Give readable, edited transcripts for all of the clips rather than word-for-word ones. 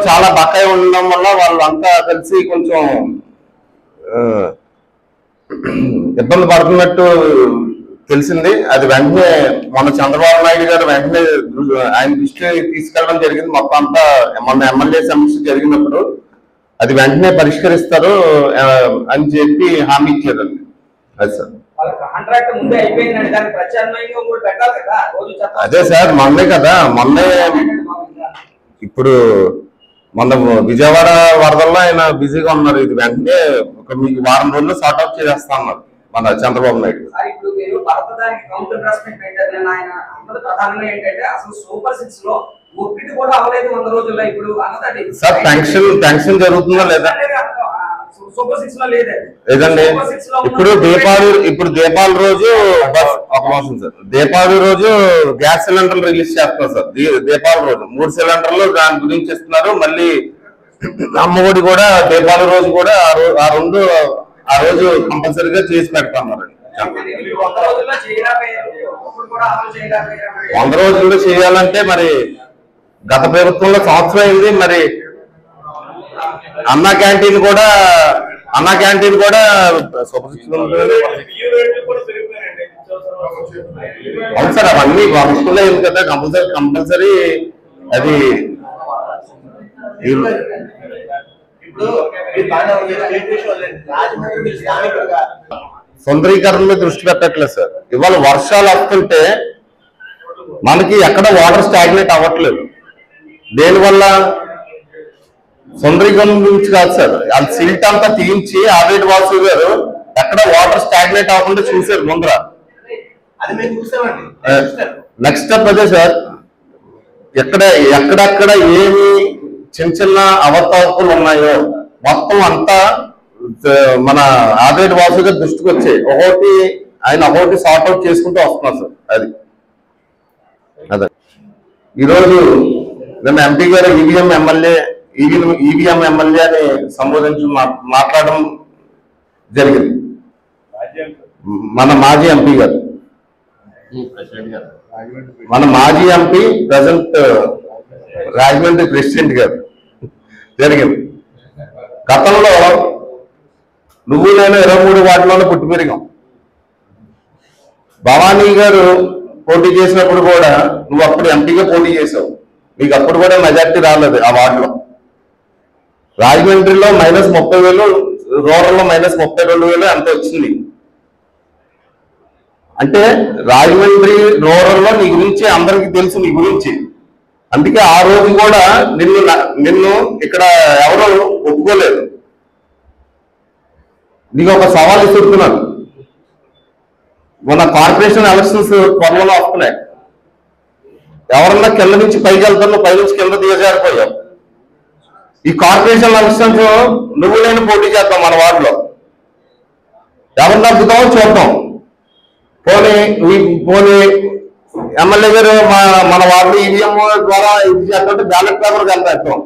చాలా బకాయి ఉండడం వల్ల వాళ్ళంతా కలిసి కొంచెం ఇబ్బంది పడుతున్నట్టు తెలిసింది. అది వెంటనే మన చంద్రబాబు నాయుడు గారు వెంటనే ఆయన దృష్టి తీసుకెళ్ళడం జరిగింది. మొత్తం అంతా మన ఎమ్మెల్యే సమస్య జరిగినప్పుడు అది వెంటనే పరిష్కరిస్తారు అని చెప్పి హామీ ఇచ్చారండి. అది సార్ అదే సార్ మొన్నే కదా ఇప్పుడు మొన్న విజయవాడ వరదల్లో ఆయన బిజీగా ఉన్నారు. ఇది వెంటనే మీకు వారం రోజుల్లో సార్ట్ అవుట్ చేస్తా ఉన్నారు మన చంద్రబాబు నాయుడు. సార్ టెన్షన్ జరుగుతుందా లేదా లేదండి? ఇప్పుడు దీపావళి రోజు ఒక మాసం సార్, దీపావళి రోజు గ్యాస్ సిలిండర్లు రిలీజ్ చేస్తున్నారు సార్. దీపావళి రోజు 3 సిలిండర్లు దాని గురించి ఇస్తున్నారు. మళ్ళీ అమ్మఒడి కూడా దీపావళి రోజు కూడా ఆ రోజు కంపల్సరీగా చేసి పెడతామన్నారండి. 100 రోజుల్లో చేయాలంటే మరి గత ప్రభుత్వంలో సంవత్సరం అయింది. మరి అన్నా క్యాంటీన్ కూడా అవును సార్, అవన్నీ వస్తువులు అయింది కదా కంపల్సరీ అది. సుందరీకరణ మీద దృష్టి పెట్టట్లేదు సార్. ఇవాళ వర్షాలు వస్తుంటే మనకి ఎక్కడ వాటర్ స్టాగ్నేట్ అవ్వట్లేదు. దేనివల్ల? సుందరీకరణ గురించి కాదు సార్, అది సిల్ట్ అంతా తీయించి ఆల్రెడీ వాసు గారు ఎక్కడ వాటర్ స్టాగ్నేట్ అవ్వకుండా చూసారు ముందర. నెక్స్ట్ స్టెప్ అదే సార్, ఎక్కడెక్కడ ఏమి చిన్న అవతాపులు ఉన్నాయో మొత్తం అంతా మన ఆల్రెడీ వాసు గారు దృష్టికి వచ్చాయి. ఆయన ఒకటి సార్ట్ అవుట్ చేసుకుంటూ వస్తున్నారు సార్. అదే ఈరోజు నిన్న ఎంపీ గారు ఈవీఎం ఎమ్మెల్యే అని సంబోధించి మాట్లాడడం జరిగింది. మన మాజీ ఎంపీ గారు, మన మాజీ ఎంపీ ప్రజెంట్ రాజమండ్రి ప్రెసిడెంట్ గారు జరిగింది. గతంలో నువ్వు నేను 23 వార్డులోనే పుట్టి పెరిగాం. భవానీ గారు పోటీ చేసినప్పుడు కూడా నువ్వు అప్పుడు ఎంపీగా పోటీ చేసావు. నీకు అప్పుడు కూడా మెజార్టీ రాలేదు ఆ వార్డులో. రాజమండ్రిలో -30,000, రూరల్లో -32,000 అంత వచ్చింది. అంటే రాజమండ్రి రూరల్లో నీ గురించి అందరికీ తెలుసు నీ గురించి. అందుకే ఆ రోజు కూడా నిన్ను ఇక్కడ ఎవరు ఒప్పుకోలేదు. నీకు ఒక సవాల్ ఇస్తున్నాను. మన కార్పొరేషన్ ఎలక్షన్స్ త్వరలో వస్తున్నాయి. ఎవరన్నా కింద నుంచి పైకి వెళ్తున్నా, పై నుంచి కింద దిగజారిపోయావు. ఈ కార్పొరేషన్ ఎలక్షన్స్ నువ్వు నేను పోటీ చేద్దాం. మన వార్డులో ఎవరు తగ్గుతామో చూద్దాం. పోనీ ఎమ్మెల్యే గారు మన వార్డు ఈవీఎం ద్వారా ఇది చేస్తుంటే బ్యాలెట్ పేపర్ కలిపేస్తాం.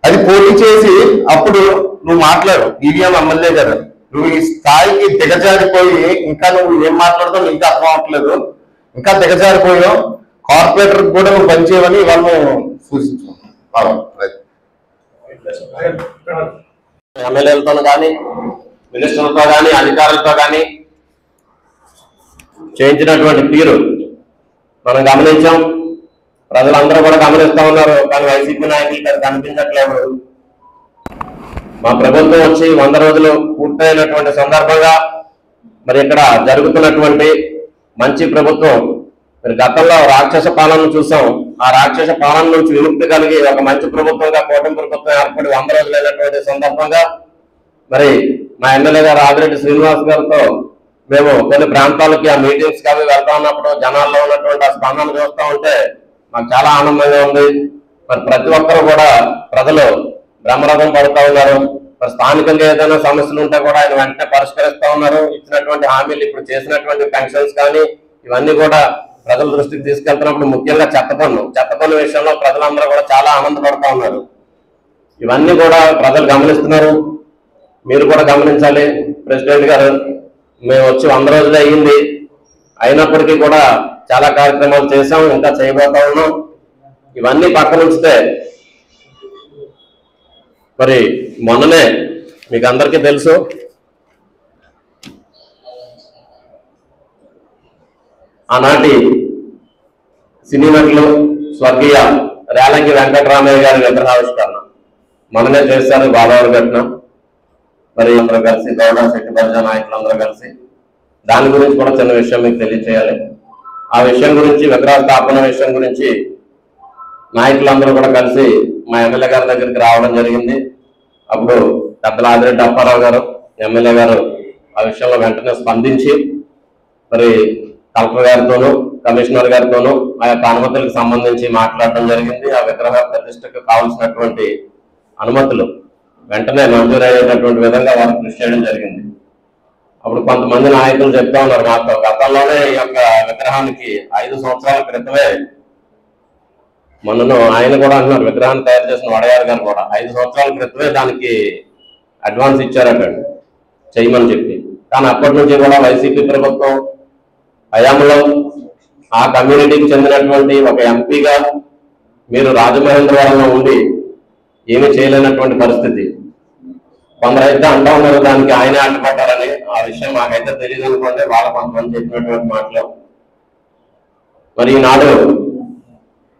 అది పోటీ చేసి అప్పుడు నువ్వు మాట్లాడు. ఈవీఎం ఎమ్మెల్యే గారు నువ్వు ఈ స్థాయికి దిగజారిపోయి ఇంకా నువ్వు ఏం మాట్లాడుతావు నీకు అర్థం అవ్వట్లేదు. ఇంకా దిగజారిపోయావు. కార్పొరేటర్ కూడా నువ్వు పనిచేయమని వాళ్ళు సూచించాం. ఎమ్మెల్యేలతో కానీ మినిస్టర్లతో కానీ అధికారులతో కానీ చేయించినటువంటి తీరు మనం గమనించాం. ప్రజలందరూ కూడా గమనిస్తా ఉన్నారు. కానీ వైసీపీ నాయకులు అది కనిపించట్లేదు. మా ప్రభుత్వం వచ్చి 100 రోజులు పూర్తయినటువంటి సందర్భంగా మరి ఇక్కడ జరుగుతున్నటువంటి మంచి ప్రభుత్వం, మరి గతంలో రాక్షస పాలన చూసాం. ఆ రాక్షస పాలన నుంచి విముక్తి కలిగి ఒక మంచి ప్రభుత్వంగా కూటమి ప్రభుత్వం ఏర్పడి 100 రోజులు అయినటువంటి సందర్భంగా మరి మా ఎమ్మెల్యే గారు ఆదిరెడ్డి శ్రీనివాస్ గారితో మేము కొన్ని ప్రాంతాలకి ఆ మీటింగ్స్ కి వెళ్తా ఉన్నప్పుడు జనాల్లో ఉన్నటువంటి ఆ స్పందన చూస్తూ ఉంటే మాకు చాలా ఆనందంగా ఉంది. మరి ప్రతి ఒక్కరు కూడా ప్రజలు బ్రహ్మరథం పడుతూ ఉన్నారు. మరి స్థానికంగా ఏదైనా సమస్యలు ఉంటే కూడా ఆయన వెంటనే పరిష్కరిస్తా ఉన్నారు. ఇచ్చినటువంటి హామీలు, ఇప్పుడు చేసినటువంటి పెన్షన్స్ కానీ ఇవన్నీ కూడా ప్రజల దృష్టికి తీసుకెళ్తున్నప్పుడు ముఖ్యంగా చెత్త పన్ను విషయంలో ప్రజలందరూ కూడా చాలా ఆనందపడుతూ ఉన్నారు. ఇవన్నీ కూడా ప్రజలు గమనిస్తున్నారు. మీరు కూడా గమనించాలి. ప్రెసిడెంట్ గారు మేము వచ్చి 100 రోజులు అయ్యింది, అయినప్పటికీ కూడా చాలా కార్యక్రమాలు చేశాం, ఇంకా చేయబోతా ఉన్నాం. ఇవన్నీ పక్కన ఉంచితే మరి మొన్ననే మీకు అందరికీ తెలుసు, ఆనాటి సినీ నటులు స్వర్గీయ రేలంగి వెంకటరామయ్య గారి విగ్రహావిష్కరణ మొన్ననే చేశారు గోదావరి ఘటన. మరి అందరూ కలిసి గౌడ శెట్టి బలిజ నాయకులందరూ కలిసి దాని గురించి కూడా చిన్న విషయం మీకు తెలియచేయాలి. ఆ విషయం గురించి, విగ్రహ స్థాపన విషయం గురించి నాయకులందరూ కూడా కలిసి మా ఎమ్మెల్యే గారి దగ్గరికి రావడం జరిగింది. అప్పుడు పెద్దల ఆదిరెడ్డి అప్పారావు గారు ఎమ్మెల్యే గారు ఆ విషయంలో వెంటనే స్పందించి మరి కలెక్టర్ గారితోనూ కమిషనర్ గారితోనూ ఆ యొక్క అనుమతులకు సంబంధించి మాట్లాడడం జరిగింది. ఆ విగ్రహ ప్రతిష్టకు కావాల్సినటువంటి అనుమతులు వెంటనే మంజూరు అయ్యేటటువంటి విధంగా వారు కృషి చేయడం జరిగింది. అప్పుడు కొంతమంది నాయకులు చెప్తా ఉన్నారు మాతో, గతంలోనే ఈ యొక్క విగ్రహానికి 5 సంవత్సరాల క్రితమే, మొన్నను ఆయన కూడా అంటున్నారు, విగ్రహాన్ని తయారు చేసిన వడయారు గారు కూడా 5 సంవత్సరాల క్రితమే దానికి అడ్వాన్స్ ఇచ్చారట చేయమని చెప్పి. కానీ అప్పటి నుంచి కూడా వైసీపీ ప్రభుత్వం హయాంలో ఆ కమ్యూనిటీకి చెందినటువంటి ఒక ఎంపీగా మీరు రాజమహేంద్రవరంలో ఉండి ఏమీ చేయలేనటువంటి పరిస్థితి. కొందరైతే అంటా ఉన్నారు దానికి ఆయనే అడ్డుపడ్డారని. ఆ విషయం మాకైతే తెలియదు అనుకోండి, వాళ్ళ కొంతమంది చెప్పినటువంటి మాటలు. మరి ఈనాడు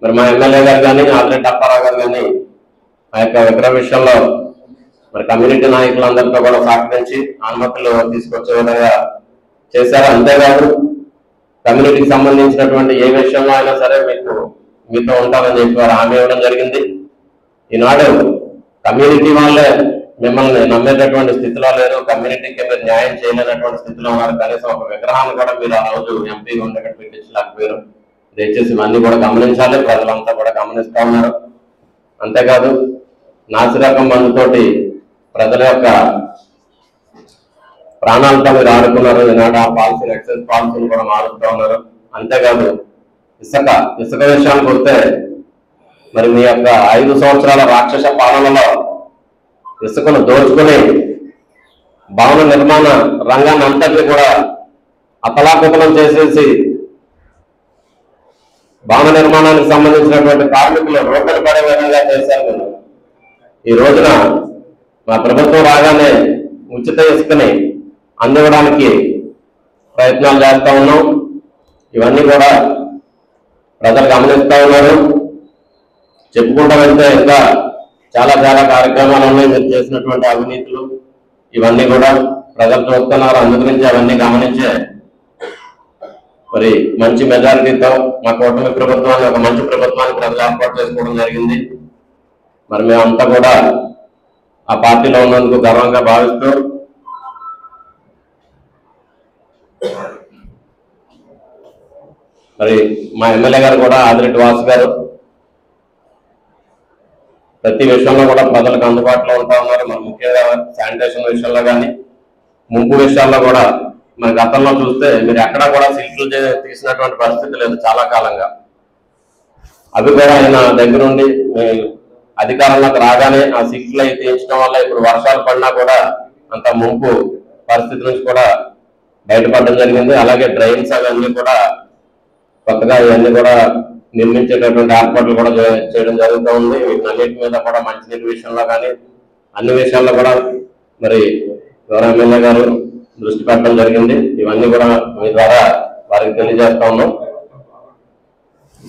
మరి మా ఎమ్మెల్యే గారు కానీ ఆదిరెడ్డి అప్పారావు గారు కానీ ఆ యొక్క విగ్రహ విషయంలో మరి కమ్యూనిటీ నాయకులందరితో కూడా సహకరించి అనుమతులు తీసుకొచ్చే విధంగా చేశారు. అంతేకాదు కమ్యూనిటీకి సంబంధించినటువంటి ఏ విషయంలో అయినా సరే మీతో ఉంటామని చెప్పి వారు హామీ ఇవ్వడం జరిగింది. ఈనాడు కమ్యూనిటీ వాళ్ళే మిమ్మల్ని నమ్మేటటువంటి స్థితిలో లేరు, కమ్యూనిటీకి మీరు న్యాయం చేయలేనటువంటి స్థితిలో ఉన్నారు. కనీసం ఒక విగ్రహాన్ని కూడా మీరు ఆ రోజు ఎంపీగా ఉండేట పెట్టించలేకపోయారు. దయచేసి ఇవన్నీ కూడా గమనించాలి, ప్రజలంతా కూడా గమనిస్తూ ఉన్నారు. అంతేకాదు నాసిరకం మందుతోటి ప్రజల యొక్క ప్రాణాలతో మీరు ఆడుకున్నారు. ఈనాడు ఆ పాలసీ ఎక్సైజ్ పాలసీని కూడా మారుస్తూ ఉన్నారు. అంతేకాదు ఇసుక విషయానికి వస్తే మరి మీ యొక్క 5 సంవత్సరాల రాక్షస పాలనలో ఇసుకను దోచుకుని భవన నిర్మాణ రంగాన్ని అంతటిని కూడా అతలాకుతలం చేసేసి భవన నిర్మాణానికి సంబంధించినటువంటి కార్మికులు రోడ్డులు పడే విధంగా చేశారు. ఈ రోజున మా ప్రభుత్వం రాగానే ఉచిత ఇసుకని అందివ్వడానికి ప్రయత్నాలు చేస్తూ ఉన్నాం. ఇవన్నీ కూడా ప్రజలు గమనిస్తూ ఉన్నారు. చెప్పుకుంటూ వెళ్తే ఇంకా చాలా కార్యక్రమాలు ఉన్నాయి. మీరు చేసినటువంటి అవినీతులు ఇవన్నీ కూడా ప్రజలు చూస్తున్నారు. అందుగురించి అవన్నీ గమనించే మరి మంచి మెజారిటీతో మా కూటమి ప్రభుత్వాన్ని, ఒక మంచి ప్రభుత్వాన్ని ప్రజలు ఏర్పాటు చేసుకోవడం జరిగింది. మరి మేమంతా కూడా ఆ పార్టీలో ఉన్నందుకు గర్వంగా భావిస్తూ మరి మా ఎమ్మెల్యే గారు కూడా ఆదిరెడ్డి వాసు గారు ప్రతి విషయంలో కూడా ప్రజలకు అందుబాటులో ఉంటా ఉన్నారు. మరి ముఖ్యంగా శానిటేషన్ విషయంలో కానీ ముంపు విషయాల్లో కూడా మన గతంలో చూస్తే మీరు ఎక్కడా కూడా సిల్కులు తీసినటువంటి పరిస్థితి లేదు చాలా కాలంగా. అవి కూడా ఆయన దగ్గరుండి అధికారంలోకి రాగానే ఆ సిల్కులు అవి తీయించడం వల్ల ఇప్పుడు వర్షాలు పడినా కూడా అంత ముంపు పరిస్థితి నుంచి కూడా బయటపడడం జరిగింది. అలాగే డ్రైన్స్ అవన్నీ కూడా కొత్తగా ఇవన్నీ కూడా నిర్మించేటటువంటి ఏర్పాట్లు కూడా చేయడం జరుగుతూ ఉంది. వీటన్నిటి మీద కూడా మంచినీటి విషయంలో కానీ అన్ని విషయాల్లో కూడా మరి గౌరవ ఎమ్మెల్యే గారు దృష్టి పెట్టడం జరిగింది. ఇవన్నీ కూడా మీ ద్వారా వారికి తెలియజేస్తా ఉన్నాం.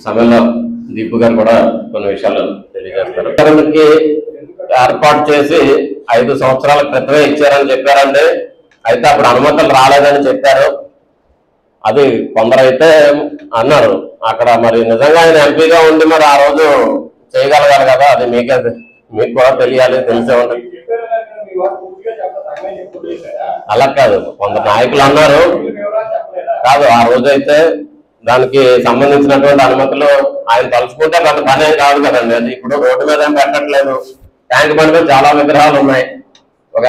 సమయంలో దీపు గారు కూడా కొన్ని విషయాలు తెలియజేస్తారు. ఏర్పాటు చేసి 5 సంవత్సరాల క్రితమే ఇచ్చారని చెప్పారండి. అయితే అప్పుడు అనుమతులు రాలేదని చెప్పారు. అది కొందరైతే అన్నారు. అక్కడ మరి నిజంగా ఆయన ఎంపీగా ఉండి మరి ఆ రోజు చేయగలగాలి కదా, అది మీకు కూడా తెలియాలి, తెలిసే ఉంటుంది. అలా కాదు, కొందరు నాయకులు అన్నారు కాదు, ఆ రోజైతే దానికి సంబంధించినటువంటి అనుమతులు ఆయన తలుచుకుంటే పెద్ద పని ఏం కాదు కదండి. అది ఇప్పుడు రోడ్డు మీద ఏం పెట్టట్లేదు. ట్యాంక్ బండ్ మీద చాలా విగ్రహాలు ఉన్నాయి. ఒక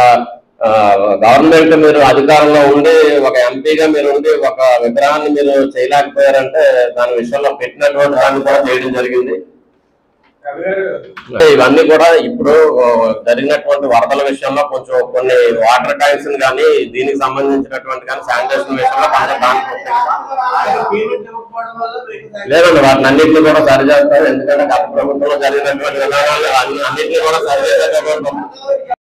గవర్నమెంట్ మీరు అధికారంలో ఉండి ఒక ఎంపీగా మీరు ఉండి ఒక విగ్రహాన్ని మీరు చేయలేకపోయారంటే దాని విషయంలో పెట్టినటువంటి దాన్ని కూడా చేయడం జరిగింది. ఇవన్నీ కూడా ఇప్పుడు జరిగినటువంటి వరదల విషయంలో కొంచెం కొన్ని వాటర్ ట్యాంక్స్ కానీ దీనికి సంబంధించినటువంటి కానీ శానిటేషన్ విషయంలో లేదండి, వాటిని అన్నింటినీ కూడా సరిచేస్తారు. ఎందుకంటే గత ప్రభుత్వంలో జరిగినటువంటి విధానాలు అన్నింటినీ కూడా సరిచేసేటటువంటి